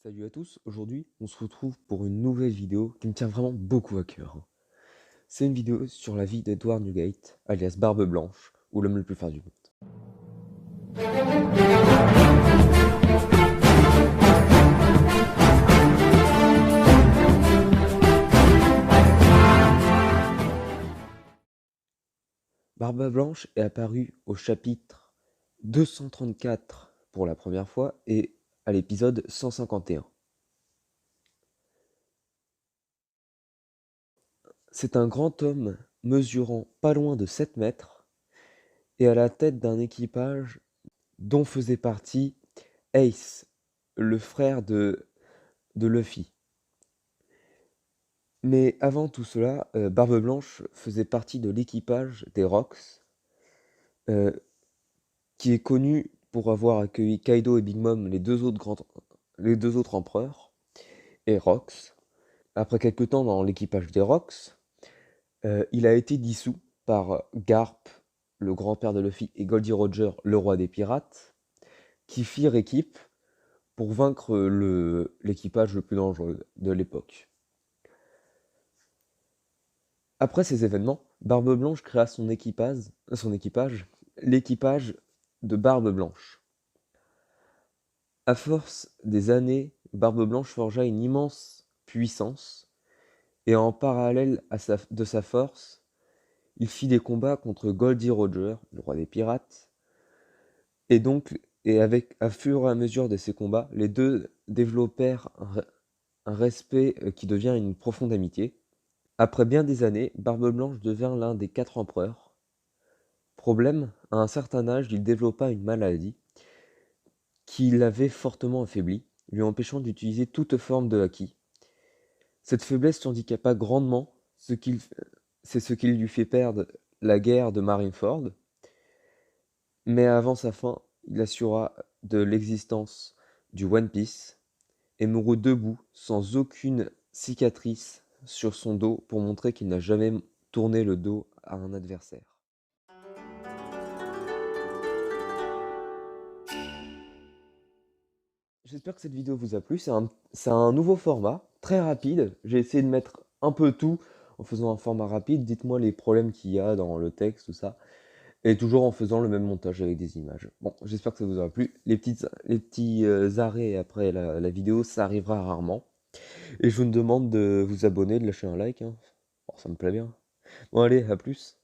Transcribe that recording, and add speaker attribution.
Speaker 1: Salut à tous, aujourd'hui on se retrouve pour une nouvelle vidéo qui me tient vraiment beaucoup à cœur. C'est une vidéo sur la vie d'Edward Newgate, alias Barbe Blanche, ou l'homme le plus fin du monde. Barbe Blanche est apparue au chapitre 234 pour la première fois et à l'épisode 151. C'est un grand homme mesurant pas loin de 7 mètres et à la tête d'un équipage dont faisait partie Ace, le frère de Luffy. Mais avant tout cela, Barbe Blanche faisait partie de l'équipage des Rocks, euh, qui est connu pour avoir accueilli Kaido et Big Mom, les deux autres empereurs, et Rox. Après quelques temps dans l'équipage des Rocks, il a été dissous par Garp, le grand-père de Luffy, et Goldie Roger, le roi des pirates, qui firent équipe pour vaincre l'équipage le plus dangereux de l'époque. Après ces événements, Barbe Blanche créa son équipage, l'équipage de Barbe Blanche. À force des années, Barbe Blanche forgea une immense puissance, et en parallèle de sa force, il fit des combats contre Goldie Roger, le roi des pirates, et à fur et à mesure de ces combats, les deux développèrent un respect qui devient une profonde amitié. Après bien des années, Barbe Blanche devint l'un des 4 empereurs. Problème, à un certain âge, il développa une maladie qui l'avait fortement affaibli, lui empêchant d'utiliser toute forme de haki. Cette faiblesse l'handicapa grandement, c'est ce qui lui fait perdre la guerre de Marineford, mais avant sa fin, il assura de l'existence du One Piece et mourut debout, sans aucune cicatrice sur son dos pour montrer qu'il n'a jamais tourné le dos à un adversaire. J'espère que cette vidéo vous a plu. C'est un nouveau format, très rapide. J'ai essayé de mettre un peu tout en faisant un format rapide. Dites-moi les problèmes qu'il y a dans le texte, tout ça. Et toujours en faisant le même montage avec des images. Bon, j'espère que ça vous aura plu. Les petits arrêts après la vidéo, ça arrivera rarement. Et je vous demande de vous abonner, de lâcher un like, hein. Oh, ça me plaît bien. Bon, allez, à plus.